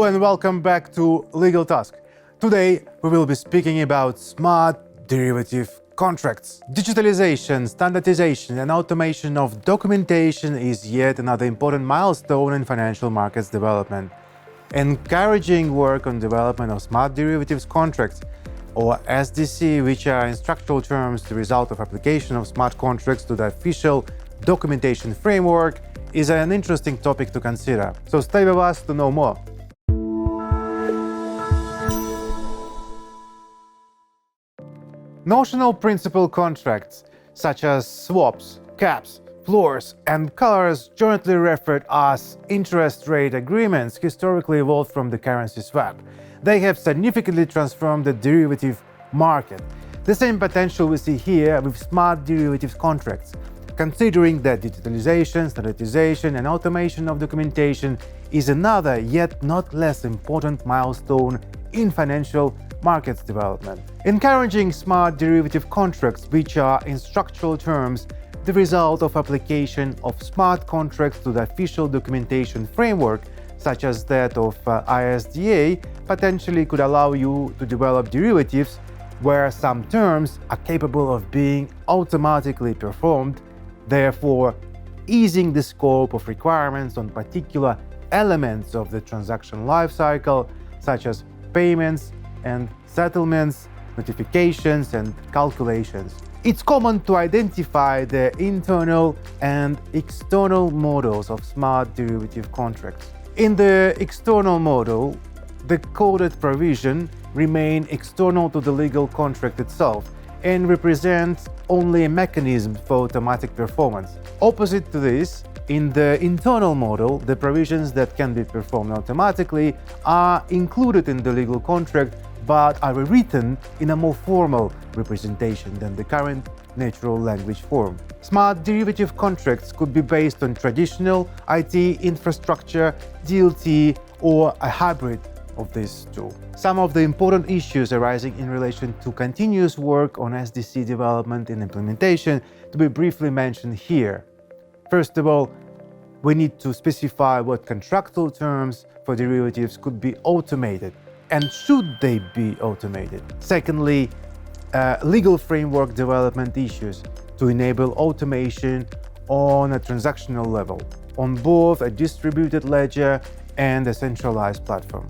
and welcome back to Legal Task. Today we will be speaking about smart derivative contracts. Digitalization, standardization and automation of documentation is yet another important milestone in financial markets development. Encouraging work on development of smart derivatives contracts, or SDC, which are in structural terms the result of application of smart contracts to the official documentation framework, is an interesting topic to consider. So stay with us to know more. Notional principal contracts, such as swaps, caps, floors, and collars, jointly referred as interest rate agreements, historically evolved from the currency swap. They have significantly transformed the derivative market. The same potential we see here with smart derivatives contracts. Considering that digitalization, standardization, and automation of documentation is another, yet not less important milestone in financial markets development. Encouraging smart derivative contracts, which are in structural terms the result of application of smart contracts to the official documentation framework, such as that of ISDA, potentially could allow you to develop derivatives where some terms are capable of being automatically performed, therefore easing the scope of requirements on particular elements of the transaction lifecycle, such as payments and settlements, notifications and calculations. It's common to identify the internal and external models of smart derivative contracts. In the external model, the coded provision remains external to the legal contract itself and represents only a mechanism for automatic performance. Opposite to this, in the internal model, the provisions that can be performed automatically are included in the legal contract but are rewritten in a more formal representation than the current natural language form. Smart derivative contracts could be based on traditional IT infrastructure, DLT, or a hybrid of these two. Some of the important issues arising in relation to continuous work on SDC development and implementation to be briefly mentioned here. First of all, we need to specify what contractual terms for derivatives could be automated, and should they be automated. Secondly, legal framework development issues to enable automation on a transactional level, on both a distributed ledger and a centralized platform.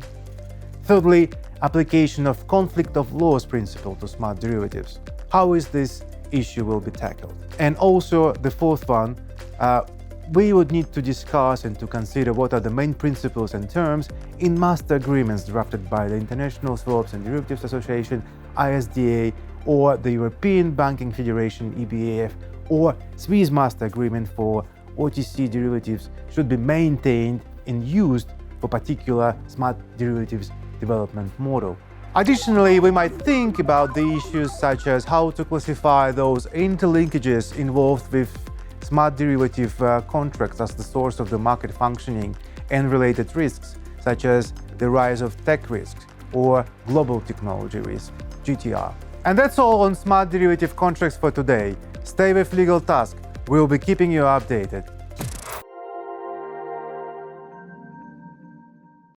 Thirdly, application of conflict of laws principle to smart derivatives. How is this issue will be tackled? And also the fourth one, we would need to discuss and to consider what are the main principles and terms in master agreements drafted by the International Swaps and Derivatives Association, ISDA, or the European Banking Federation, EBAF, or Swiss Master Agreement for OTC derivatives should be maintained and used for particular smart derivatives development model. Additionally, we might think about the issues such as how to classify those interlinkages involved with smart derivative contracts as the source of the market functioning and related risks, such as the rise of tech risks or global technology risk, GTR. And that's all on smart derivative contracts for today. Stay with Legal Task. We'll be keeping you updated.